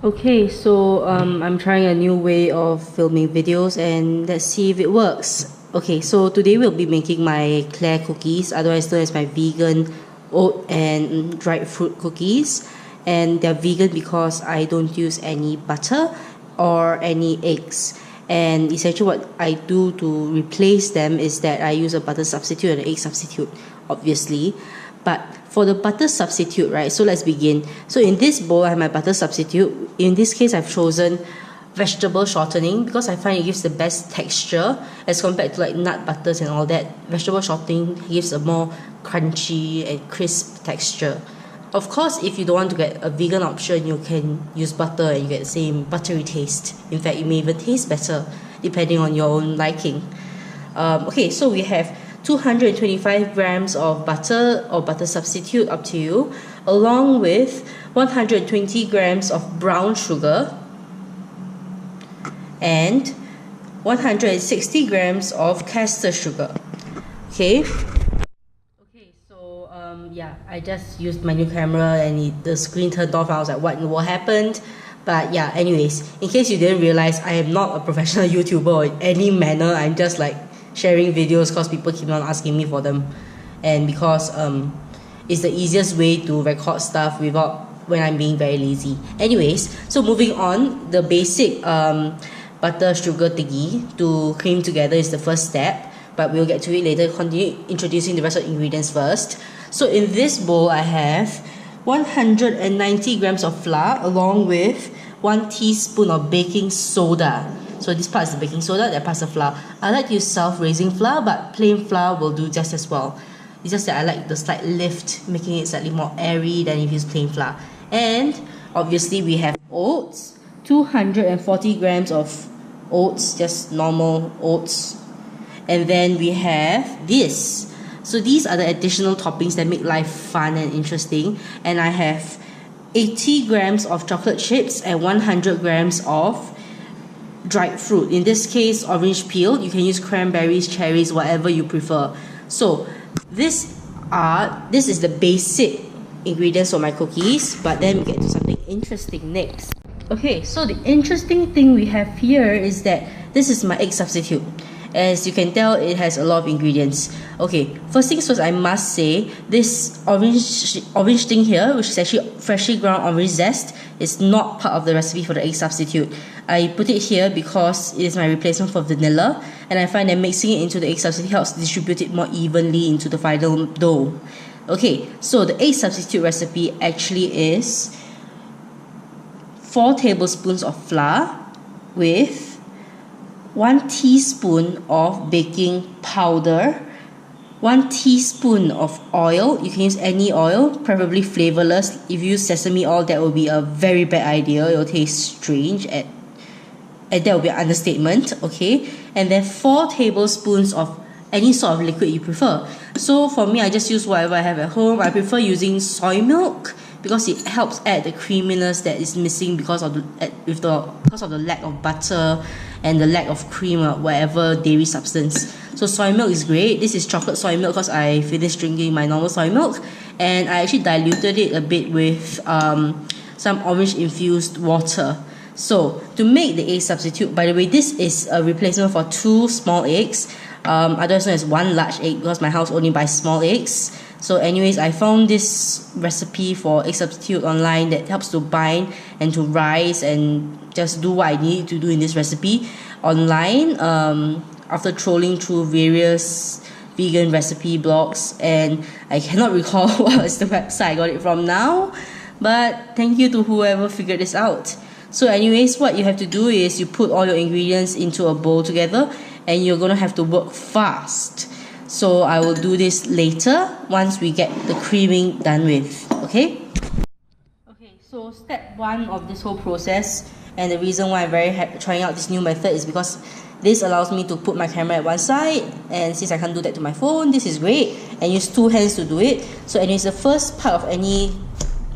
Okay, so I'm trying a new way of filming videos and let's see if it works. Okay, so today we'll be making my Claire cookies, otherwise known as my vegan oat and dried fruit cookies. And they're vegan because I don't use any butter or any eggs. And essentially what I do to replace them is that I use a butter substitute and an egg substitute, obviously. But for the butter substitute, right, so let's begin. So in this bowl, I have my butter substitute. In this case, I've chosen vegetable shortening because I find it gives the best texture as compared to like nut butters and all that. Vegetable shortening gives a more crunchy and crisp texture. Of course, if you don't want to get a vegan option, you can use butter and you get the same buttery taste. In fact, it may even taste better depending on your own liking. Okay, so we have 225 grams of butter or butter substitute, up to you, along with 120 grams of brown sugar and 160 grams of caster sugar. Okay. Okay, so yeah, I just used my new camera and the screen turned off. I was like, what in the world happened? But yeah, anyways, in case you didn't realize, I am not a professional YouTuber in any manner. I'm just like sharing videos because people keep on asking me for them, and because it's the easiest way to record stuff without when I'm being very lazy. Anyways, so moving on, the basic butter sugar thingy to cream together is the first step, but we'll get to it later. Continue introducing the rest of the ingredients first. So in this bowl, I have 190 grams of flour along with 1 teaspoon of baking soda. So this part is the baking soda, that part is the flour. I like to use self-raising flour, but plain flour will do just as well. It's just that I like the slight lift, making it slightly more airy than if you use plain flour. And obviously we have oats, 240 grams of oats, just normal oats. And then we have this. So these are the additional toppings that make life fun and interesting. And I have 80 grams of chocolate chips and 100 grams of dried fruit. In this case, orange peel. You can use cranberries, cherries, whatever you prefer. So this is the basic ingredients for my cookies, but then we get to something interesting next. Okay, so the interesting thing we have here is that this is my egg substitute. As you can tell, it has a lot of ingredients. Okay, first things first, I must say this orange thing here, which is actually freshly ground orange zest, is not part of the recipe for the egg substitute. I put it here because it is my replacement for vanilla, and I find that mixing it into the egg substitute helps distribute it more evenly into the final dough. Okay, so the egg substitute recipe actually is 4 tablespoons of flour with 1 teaspoon of baking powder, 1 teaspoon of oil. You can use any oil, preferably flavorless. If you use sesame oil, that will be a very bad idea. It will taste strange, and that will be an understatement. Okay, and then 4 tablespoons of any sort of liquid you prefer. So for me, I just use whatever I have at home. I prefer using soy milk because it helps add the creaminess that is missing because of the lack of butter and the lack of cream or whatever dairy substance. So soy milk is great. This is chocolate soy milk because I finished drinking my normal soy milk, and I actually diluted it a bit with some orange infused water. So to make the egg substitute, by the way, this is a replacement for 2 small eggs, otherwise known as 1 large egg, because my house only buys small eggs. So anyways, I found this recipe for egg substitute online that helps to bind and to rise and just do what I need to do in this recipe online, after trolling through various vegan recipe blogs, and I cannot recall what is the website I got it from now, but thank you to whoever figured this out. So anyways, what you have to do is you put all your ingredients into a bowl together, and you're gonna have to work fast. So I will do this later once we get the creaming done with. Okay? Okay, so step 1 of this whole process, and the reason why I'm very trying out this new method is because this allows me to put my camera at one side, and since I can't do that to my phone, this is great, and use 2 hands to do it. So anyways, the first part of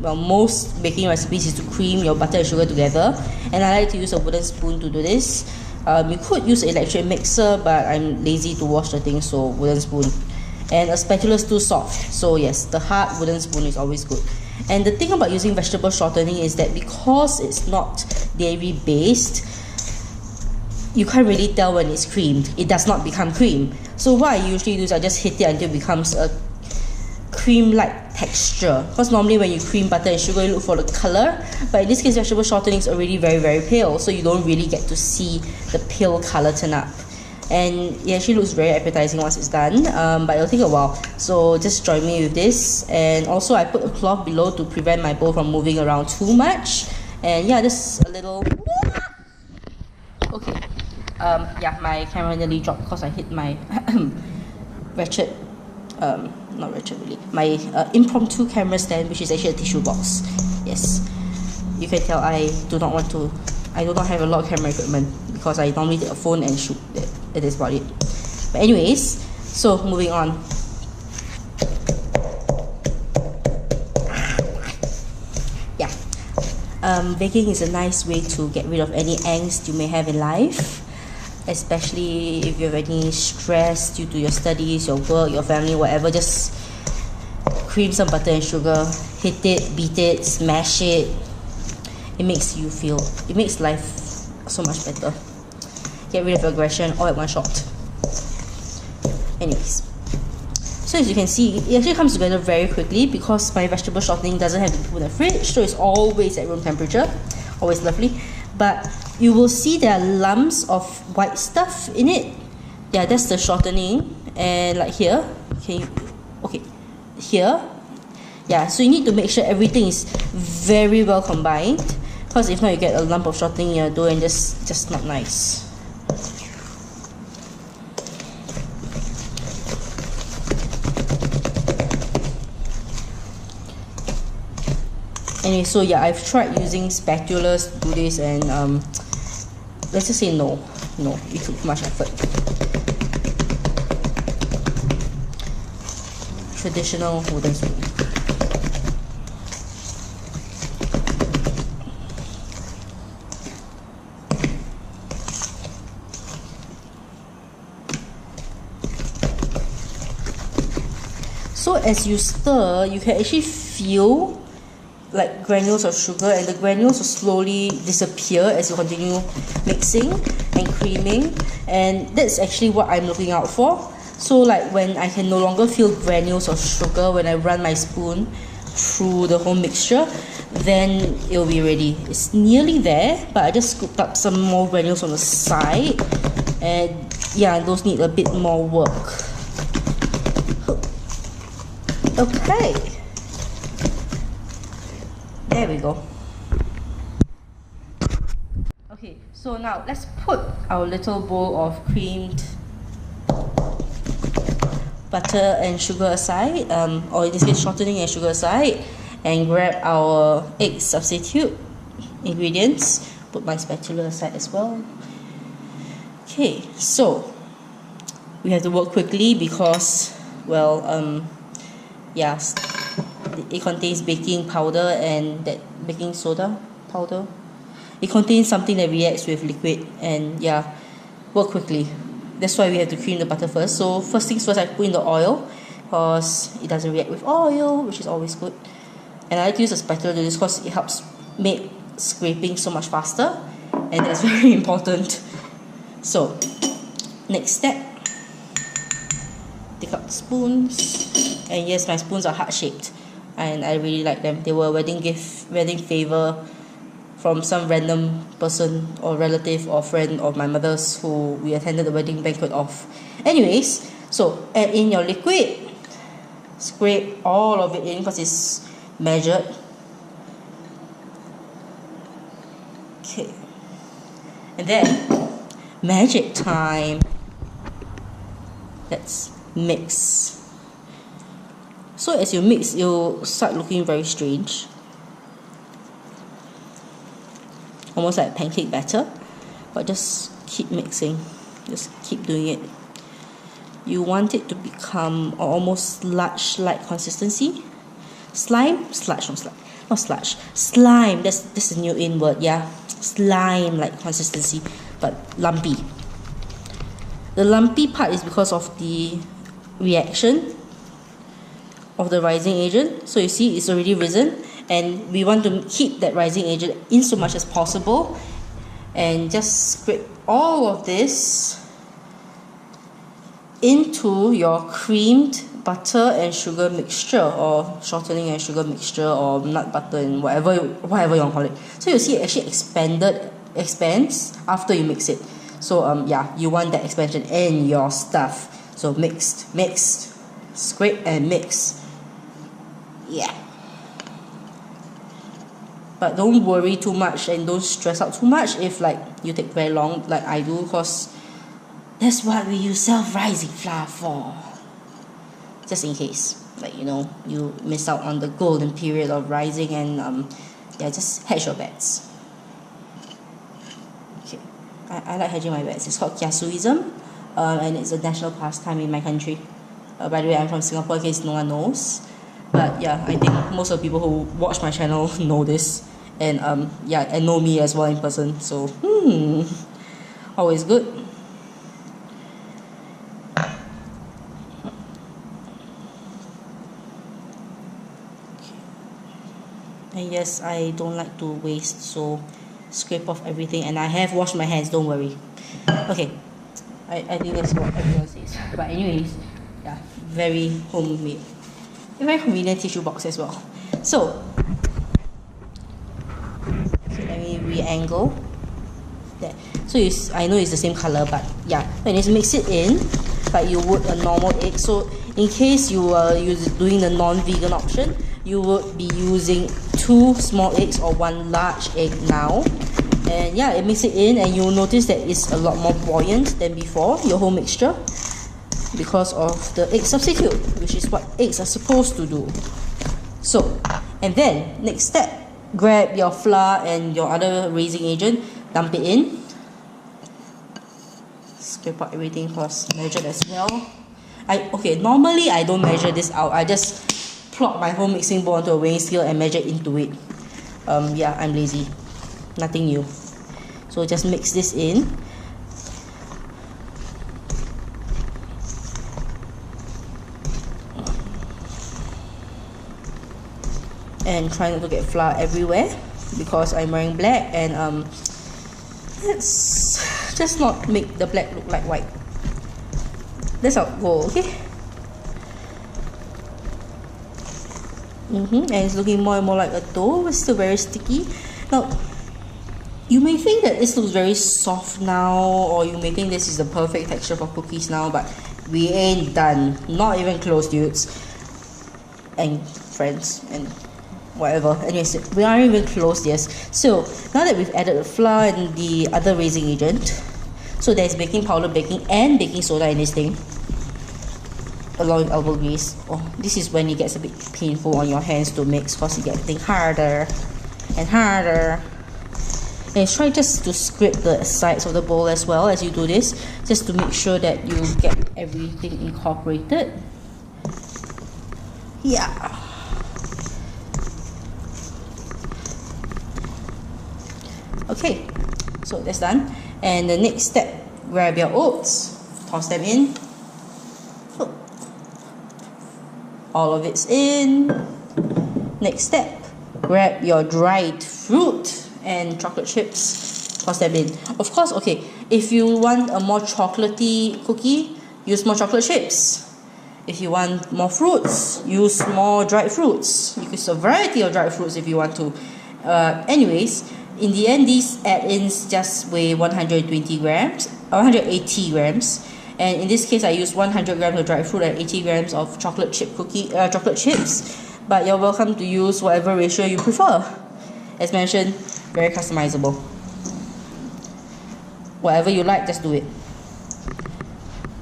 most baking recipes is to cream your butter and sugar together, and I like to use a wooden spoon to do this. You could use an electric mixer, but I'm lazy to wash the thing, so wooden spoon. And a spatula is too soft, so yes, the hard wooden spoon is always good. And the thing about using vegetable shortening is that because it's not dairy based, you can't really tell when it's creamed. It does not become cream. So what I usually do is I just hit it until it becomes a cream-like texture. Because normally when you cream butter and sugar, you look for the color. But in this case, vegetable shortening is already very, very pale. So you don't really get to see the pale color turn up. And it actually looks very appetizing once it's done. But it'll take a while. So just join me with this. And also I put a cloth below to prevent my bowl from moving around too much. And yeah, just a little... Okay. Yeah, my camera nearly dropped because I hit my wretched, not wretched really, my impromptu camera stand, which is actually a tissue box. Yes, you can tell I do not have a lot of camera equipment because I normally take a phone and shoot. That is about it. But anyways, so moving on. Yeah, baking is a nice way to get rid of any angst you may have in life. Especially if you have any stress due to your studies, your work, your family, whatever, just cream some butter and sugar, hit it, beat it, smash it. It makes life so much better. Get rid of aggression all at one shot. Anyways, so as you can see, it actually comes together very quickly because my vegetable shortening doesn't have to be put in the fridge, so it's always at room temperature. Always lovely. But you will see there are lumps of white stuff in it. Yeah, that's the shortening. And like here, here. Yeah, so you need to make sure everything is very well combined, because if not you get a lump of shortening in your dough and just not nice. Anyway, so yeah, I've tried using spatulas to do this, and let's just say no, it took too much effort. Traditional wooden spoon. So as you stir, you can actually feel like granules of sugar, and the granules will slowly disappear as you continue mixing and creaming, and that's actually what I'm looking out for. So like when I can no longer feel granules of sugar when I run my spoon through the whole mixture, then it'll be ready. It's nearly there, but I just scooped up some more granules on the side, and yeah, those need a bit more work. Okay. There we go. Okay, so now let's put our little bowl of creamed butter and sugar aside, or in this case shortening and sugar aside, and grab our egg substitute ingredients. Put my spatula aside as well. Okay, so we have to work quickly because, well, yes, it contains baking powder and that baking soda powder. It contains something that reacts with liquid, and yeah, work quickly. That's why we have to cream the butter first. So first things first, I put in the oil because it doesn't react with oil, which is always good. And I like to use a spatula to do this because it helps make scraping so much faster, and that's very important. So next step, take out the spoons, and yes, my spoons are heart shaped. And I really like them. They were a wedding favor from some random person or relative or friend of my mother's who we attended the wedding banquet of. Anyways, so add in your liquid, scrape all of it in because it's measured. Okay, and then magic time. Let's mix. So as you mix, you'll start looking very strange. Almost like pancake batter. But just keep mixing. Just keep doing it. You want it to become almost sludge-like consistency. Slime? Sludge, not sludge. Not sludge. Slime. That's a new in word, yeah. Slime-like consistency, but lumpy. The lumpy part is because of the reaction of the rising agent. So you see it's already risen, and we want to keep that rising agent in so much as possible, and just scrape all of this into your creamed butter and sugar mixture, or shortening and sugar mixture, or nut butter and whatever you want to call it. So you see it actually expands after you mix it. So yeah, you want that expansion in your stuff. So mix, scrape and mix. Yeah. But don't worry too much and don't stress out too much if like you take very long like I do, because that's what we use self-rising flour for. Just in case, like, you know, you miss out on the golden period of rising, and yeah, just hedge your bets. Okay, I like hedging my bets. It's called kiasuism, and it's a national pastime in my country. By the way, I'm from Singapore, in case no one knows. But yeah, I think most of the people who watch my channel know this, and yeah, and know me as well in person. So always good. And yes, I don't like to waste, so scrape off everything, and I have washed my hands, don't worry. Okay, I think that's what everyone says. But anyways, yeah, very homemade. A very convenient tissue box as well. So let me re-angle that. So I know it's the same color, but yeah, when you mix it in, but you would a normal egg. So in case you are doing the non-vegan option, you would be using 2 small eggs or 1 large egg now. And yeah, it mix it in, and you'll notice that it's a lot more buoyant than before, your whole mixture, because of the egg substitute, which is what eggs are supposed to do. So, and then next step, grab your flour and your other raising agent, dump it in, scrape out everything, cause measured as well. Okay, normally I don't measure this out, I just plop my whole mixing bowl onto a weighing scale and measure into it. Yeah, I'm lazy, nothing new. So just mix this in. And try not to get flour everywhere, because I'm wearing black, and let's just not make the black look like white. That's our goal, okay? And it's looking more and more like a dough. It's still very sticky. Now, you may think that this looks very soft now, or you may think this is the perfect texture for cookies now, but we ain't done. Not even close, dudes and friends and whatever. Anyways, we aren't even close, yes. So now that we've added the flour and the other raising agent, so there's baking powder, baking and baking soda in this thing, along with elbow grease. Oh, this is when it gets a bit painful on your hands to mix, because you get things harder and harder. And try just to scrape the sides of the bowl as well as you do this, just to make sure that you get everything incorporated. Yeah. Okay, so that's done. And the next step, grab your oats, toss them in. All of it's in. Next step, grab your dried fruit and chocolate chips, toss them in. Of course, okay, if you want a more chocolatey cookie, use more chocolate chips. If you want more fruits, use more dried fruits. You can use a variety of dried fruits if you want to. Anyways, in the end, these add-ins just weigh 120 grams, 180 grams. And in this case, I used 100 grams of dried fruit and 80 grams of chocolate chocolate chips. But you're welcome to use whatever ratio you prefer. As mentioned, very customizable. Whatever you like, just do it.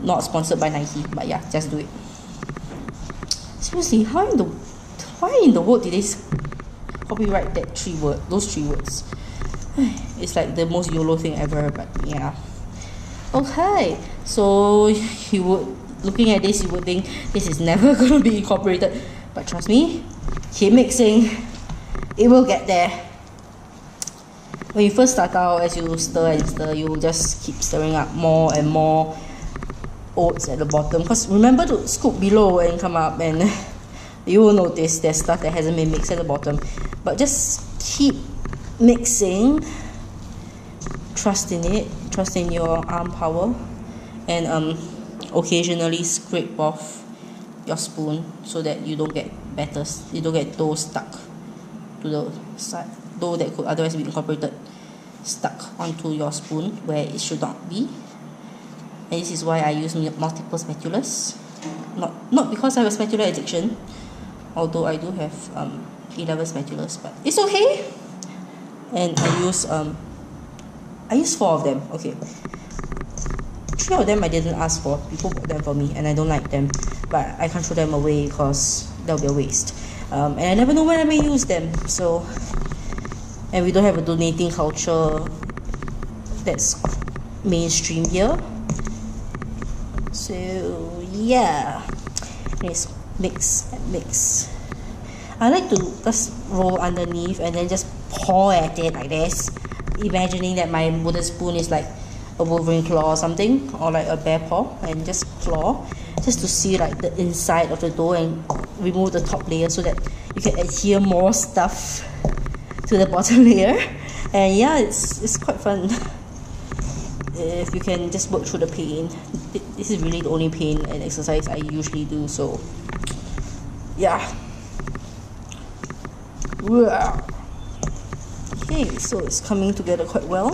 Not sponsored by Nike, but yeah, just do it. Seriously, why in the world did they copyright that those three words? It's like the most YOLO thing ever, but yeah. Okay, so looking at this, you would think this is never going to be incorporated, but trust me, keep mixing, it will get there. When you first start out, as you stir and stir, you will just keep stirring up more and more oats at the bottom, because remember to scoop below and come up, and you will notice there's stuff that hasn't been mixed at the bottom. But just keep mixing. Trust in it. Trust in your arm power. And occasionally scrape off your spoon so that you don't get dough stuck to the side. Dough that could otherwise be incorporated stuck onto your spoon where it should not be. And this is why I use multiple spatulas. Not because I have a spatula addiction, although I do have 11 spatulas, but it's okay. And I use 4 of them. Okay, 3 of them I didn't ask for. People bought them for me, and I don't like them, but I can't throw them away because that'll be a waste. And I never know when I may use them. So, and we don't have a donating culture that's mainstream here. So yeah, let's mix and mix. I like to just roll underneath and then just pour at it like this, imagining that my wooden spoon is like a wolverine claw or something, or like a bear paw, and just claw just to see like the inside of the dough and remove the top layer so that you can adhere more stuff to the bottom layer. And yeah, it's quite fun if you can just work through the pain. This is really the only pain and exercise I usually do, so yeah. Okay, so it's coming together quite well.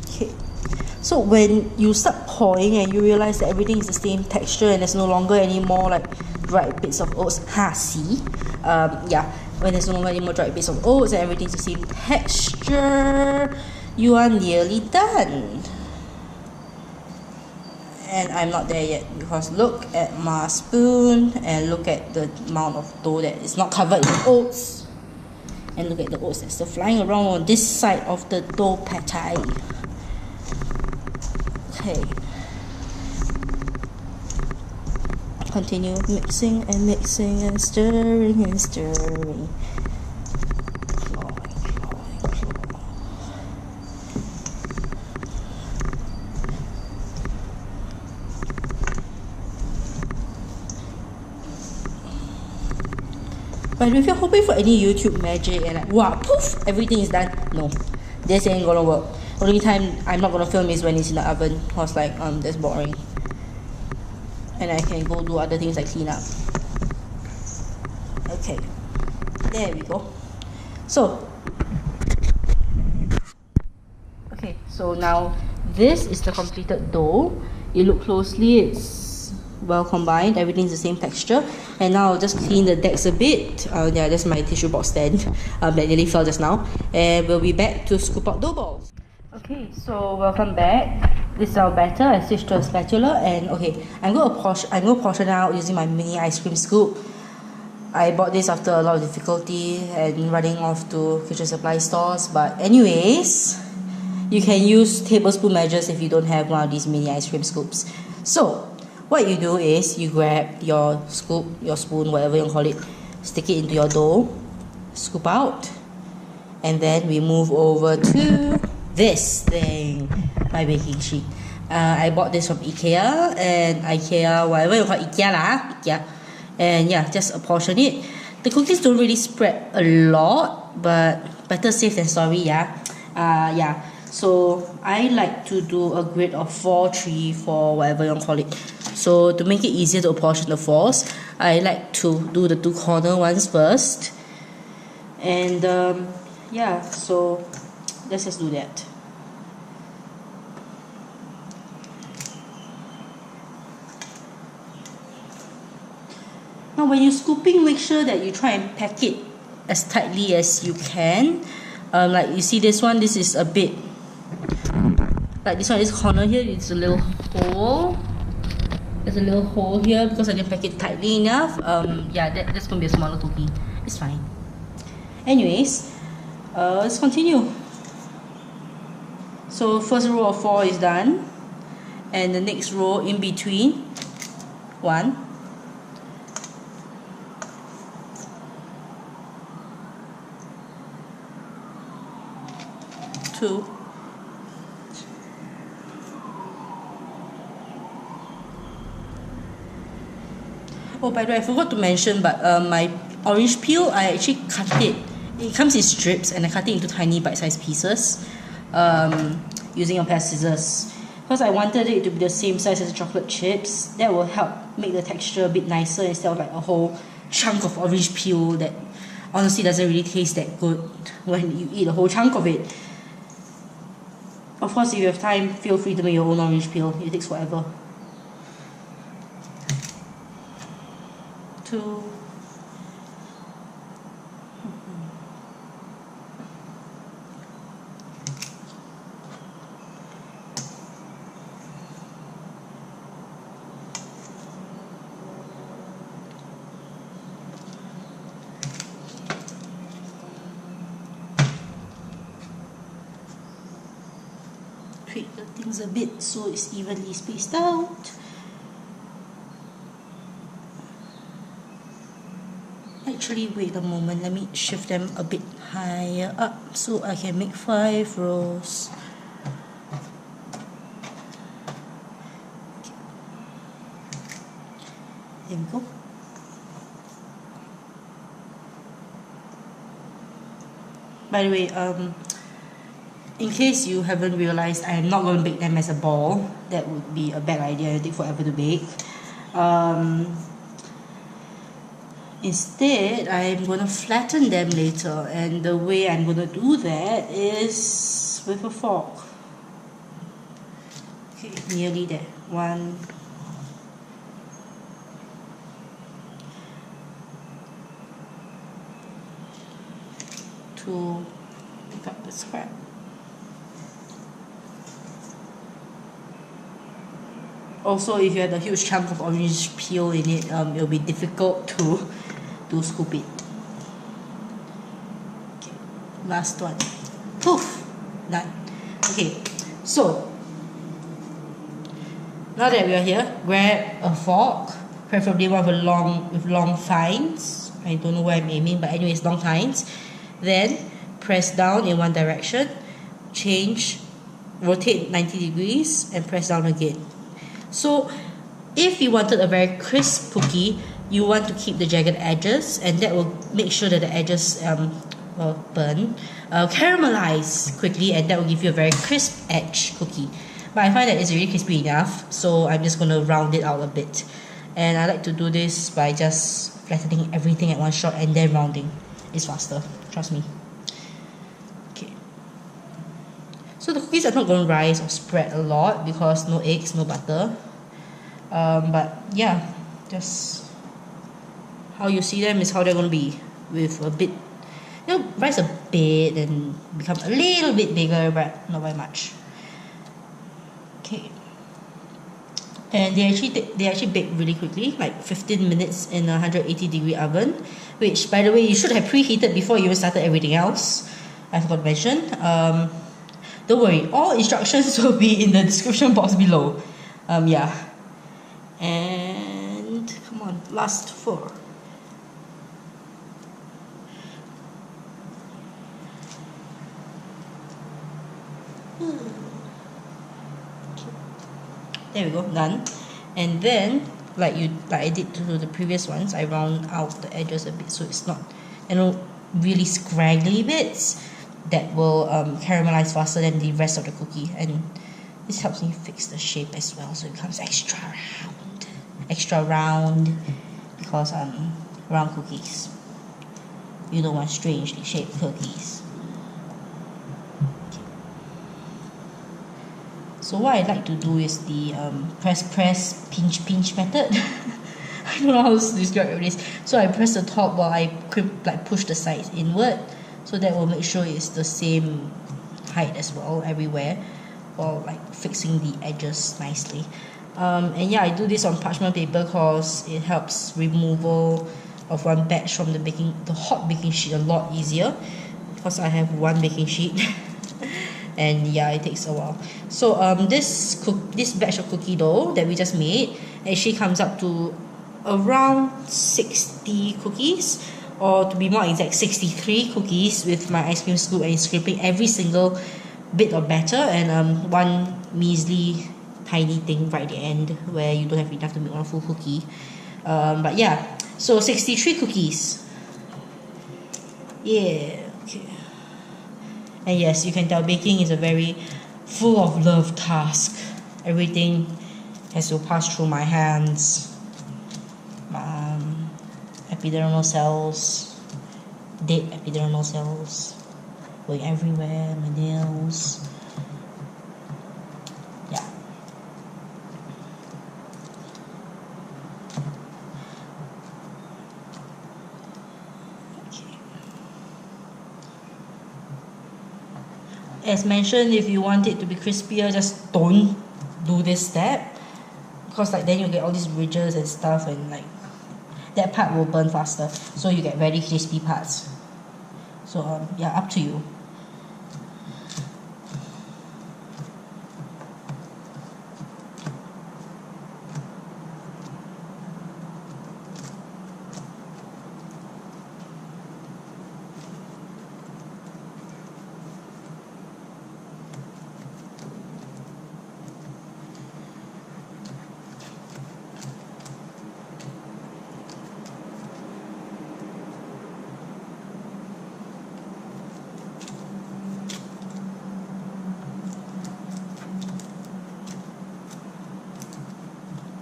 Okay, so when you start pouring and you realize that everything is the same texture and there's no longer any more like dried bits of oats, yeah, when there's no longer any more dried bits of oats and everything's the same texture, you are nearly done. And I'm not there yet, because look at my spoon and look at the amount of dough that is not covered in oats, and look at the oats that's still flying around on this side of the dough pate. Okay, continue mixing and mixing and stirring and stirring. But if you're hoping for any YouTube magic and like, wow, poof, everything is done, no, this ain't gonna work. Only time I'm not gonna film is when it's in the oven, cause like that's boring. And I can go do other things like clean up. Okay, there we go. So, okay, so now this is the completed dough. You look closely, it's well combined, everything's the same texture. And now I'll just clean the decks a bit. Yeah, that's my tissue box stand that nearly fell just now. And we'll be back to scoop out dough balls. Okay, so welcome back. This is our batter. I switched to a spatula, and okay, I'm going to portion out using my mini ice cream scoop. I bought this after a lot of difficulty and running off to kitchen supply stores. But anyways, you can use tablespoon measures if you don't have one of these mini ice cream scoops. So what you do is you grab your scoop, your spoon, whatever you call it, stick it into your dough, scoop out, and then we move over to this thing, my baking sheet. I bought this from IKEA, and IKEA, whatever you call it, IKEA lah, IKEA. And yeah, just apportion it. The cookies don't really spread a lot, but better safe than sorry, yeah. Yeah. So I like to do a grid of 4, 3, 4, whatever you call it. So to make it easier to apportion the 4s, I like to do the 2 corner ones first. And yeah, so let's just do that. Now when you're scooping, make sure that you try and pack it as tightly as you can. Like you see this one, this is a bit, like this one, this corner here, it's a little hole. There's a little hole here because I didn't pack it tightly enough. Yeah, that's going to be a smaller cookie. It's fine. Anyways, let's continue. So first row of 4 is done. And the next row in between, 1. 2. Oh, by the way, I forgot to mention, but my orange peel, I actually cut it. It comes in strips, and I cut it into tiny bite-sized pieces using a pair of scissors. Because I wanted it to be the same size as the chocolate chips. That will help make the texture a bit nicer instead of like a whole chunk of orange peel that honestly doesn't really taste that good when you eat a whole chunk of it. Of course, if you have time, feel free to make your own orange peel. It takes forever. 2. Tweak the things a bit so it's evenly spaced out. Actually, wait a moment, let me shift them a bit higher up so I can make 5 rows. Okay. There we go. By the way, in case you haven't realized, I am not going to bake them as a ball. That would be a bad idea. It'll take forever to bake. Instead, I'm going to flatten them later, and the way I'm going to do that is with a fork. Okay, nearly there. 1, 2, pick up the scrap. Also, if you had a huge chunk of orange peel in it, it'll be difficult to scoop it. Okay, last one. Poof! Done. Okay, so now that we are here, grab a fork, preferably one with long tines. I don't know where I'm aiming, but anyways, long tines. Then press down in one direction, change, rotate 90 degrees, and press down again. So if you wanted a very crisp cookie, you want to keep the jagged edges, and that will make sure that the edges caramelize quickly, and that will give you a very crisp edge cookie. But I find that it's really crispy enough, so I'm just going to round it out a bit. And I like to do this by just flattening everything at one shot and then rounding. It's faster, trust me. Okay. So the cookies are not going to rise or spread a lot because no eggs, no butter. But yeah, just how you see them is how they're going to be, with a bit, rise a bit and become a little bit bigger, but not by much. Okay. And they actually bake really quickly, like 15 minutes in a 180-degree oven, which, by the way, you should have preheated before you even started everything else. I forgot to mention. Don't worry, all instructions will be in the description box below. Yeah. And come on, last 4. There we go, done. And then, like I did to the previous ones, I round out the edges a bit so it's not, really scraggly bits that will caramelize faster than the rest of the cookie. And this helps me fix the shape as well, so it becomes extra round, because round cookies. You don't want strangely shaped cookies. So what I like to do is the press, pinch method. I don't know how to describe this. So I press the top while I push the sides inward. So that will make sure it's the same height as well everywhere, while fixing the edges nicely. And yeah, I do this on parchment paper because it helps removal of one batch from the hot baking sheet a lot easier, because I have one baking sheet. And yeah, it takes a while. So this batch of cookie dough that we just made actually comes up to around 60 cookies, or to be more exact, 63 cookies with my ice cream scoop, and scraping every single bit of batter and one measly tiny thing right at the end where you don't have enough to make one full cookie. But yeah, so 63 cookies. Yeah, okay. And yes, you can tell baking is a very full of love task. Everything has to pass through my hands. Epidermal cells, dead epidermal cells going everywhere, my nails. Yeah. Okay. As mentioned, if you want it to be crispier, just don't do this step, because like then you get all these ridges and stuff, and like that part will burn faster, so you get very crispy parts. So yeah, up to you.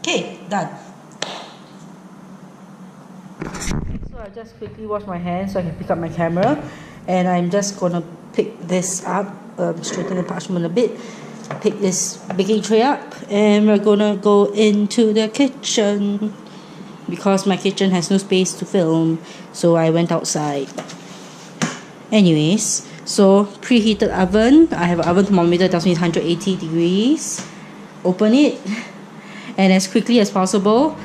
Okay, done. So I just quickly wash my hands so I can pick up my camera, and I'm just gonna pick this up, straighten the parchment a bit, pick this baking tray up, and we're gonna go into the kitchen because my kitchen has no space to film, so I went outside. Anyways, so preheated oven. I have an oven thermometer, tells me it's 180 degrees. Open it. And as quickly as possible,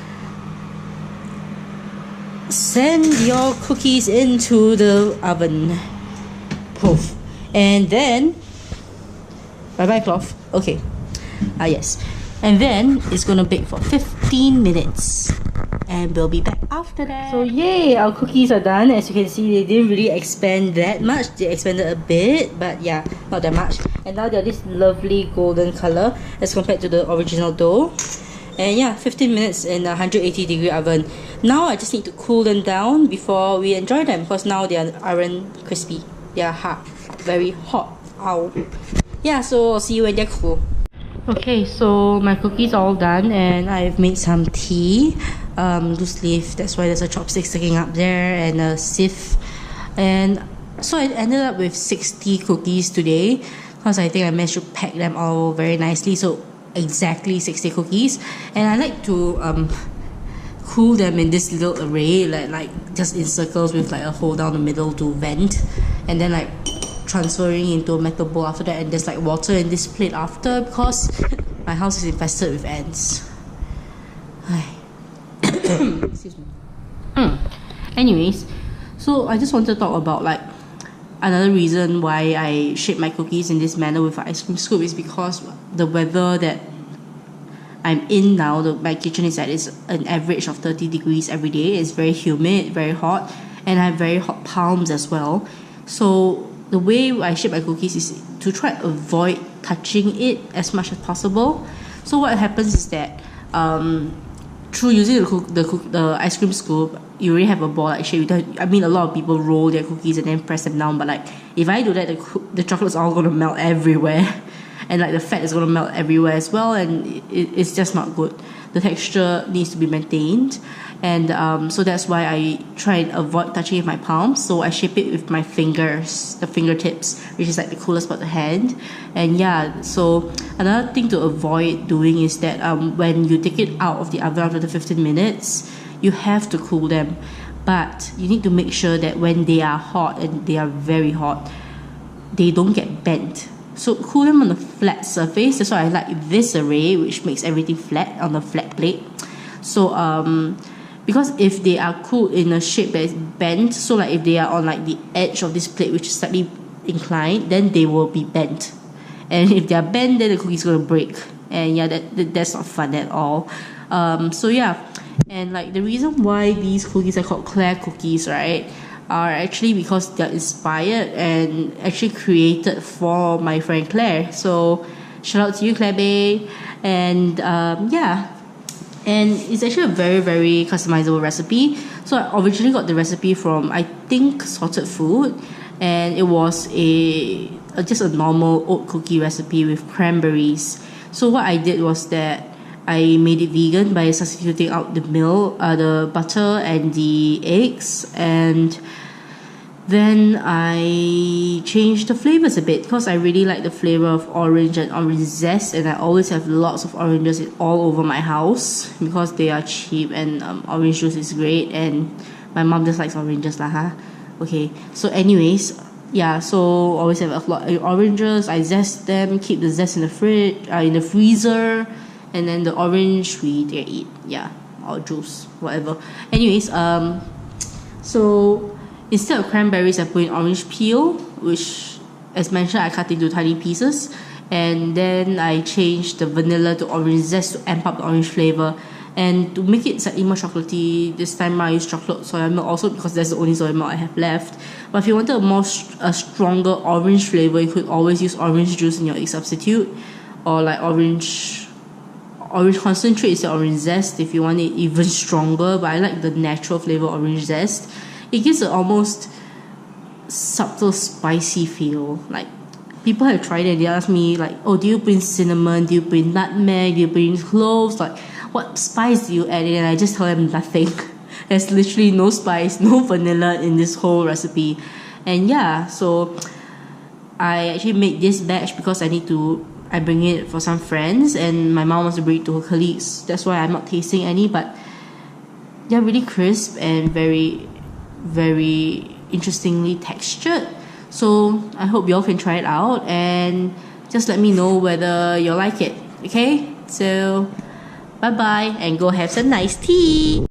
send your cookies into the oven. Poof. And then, bye-bye cloth. Okay. Yes. And then it's gonna bake for 15 minutes. And we'll be back after that. So yay, our cookies are done. As you can see, they didn't really expand that much. They expanded a bit, but yeah, not that much. And now they're this lovely golden color as compared to the original dough. And yeah, 15 minutes in a 180 degree oven. Now I just need to cool them down before we enjoy them, because now they aren't crispy. They are hot, very hot. Ow. Yeah, so I'll see you when they're cool. Okay, so my cookies are all done, and I've made some tea. Loose leaf, that's why there's a chopstick sticking up there, and a sieve. And so I ended up with 60 cookies today, because I think I managed to pack them all very nicely. So exactly 60 cookies, and I like to cool them in this little array, like just in circles with like a hole down the middle to vent, and then like transferring into a metal bowl after that, and there's like water in this plate after, because my house is infested with ants. Excuse me. Anyways, so I just wanted to talk about like another reason why I shape my cookies in this manner with an ice cream scoop is because the weather that I'm in now, my kitchen is at an average of 30 degrees every day. It's very humid, very hot, and I have very hot palms as well. So the way I shape my cookies is to try to avoid touching it as much as possible. So what happens is that through using the ice cream scoop, you already have a ball-like shape. I mean, a lot of people roll their cookies and then press them down, but like if I do that, the chocolate's all gonna melt everywhere, and like the fat is gonna melt everywhere as well, and it's just not good. The texture needs to be maintained, and so that's why I try and avoid touching it with my palms. So I shape it with my fingers, the fingertips, which is like the coolest part of the hand. And yeah, so another thing to avoid doing is that when you take it out of the oven after the 15 minutes, you have to cool them, but you need to make sure that when they are hot, and they are very hot, they don't get bent. So cool them on a flat surface. That's why I like this array, which makes everything flat on a flat plate. So because if they are cooled in a shape that is bent, so like if they are on like the edge of this plate, which is slightly inclined, then they will be bent. And if they are bent, then the cookie is gonna break. And yeah, that's not fun at all. So yeah, and like the reason why these cookies are called Claire cookies, right? are actually because they're inspired and actually created for my friend Claire. So shout out to you, Claire Bay. And yeah, and it's actually a very, very customizable recipe. So I originally got the recipe from, I think, Sorted Food, and it was just a normal oat cookie recipe with cranberries. So what I did was that I made it vegan by substituting out the milk, the butter and the eggs, and then I changed the flavors a bit because I really like the flavor of orange and orange zest, and I always have lots of oranges all over my house because they are cheap, and orange juice is great, and my mom just likes oranges lah, huh? Okay, so anyways, yeah, so always have a lot of oranges. I zest them, keep the zest in the fridge, in the freezer, and then the orange we eat, yeah, or juice, whatever. Anyways, so instead of cranberries, I put in orange peel, which, as mentioned, I cut into tiny pieces, and then I changed the vanilla to orange zest to amp up the orange flavor. And to make it slightly more chocolatey, this time I used chocolate soya milk also because that's the only soya milk I have left. But if you wanted a stronger orange flavor, you could always use orange juice in your egg substitute, or like orange concentrate instead of orange zest if you want it even stronger. But I like the natural flavor orange zest. It gives an almost subtle spicy feel. Like, people have tried it, they ask me like, oh, do you put in cinnamon, do you put in nutmeg, do you put in cloves, like what spice do you add in? And I just tell them nothing. There's literally no spice, no vanilla in this whole recipe. And yeah, so I actually made this batch because I bring it for some friends, and my mom wants to bring it to her colleagues. That's why I'm not tasting any, but they're really crisp and very, very interestingly textured. So I hope y'all can try it out and just let me know whether you like it. Okay, so bye bye and go have some nice tea.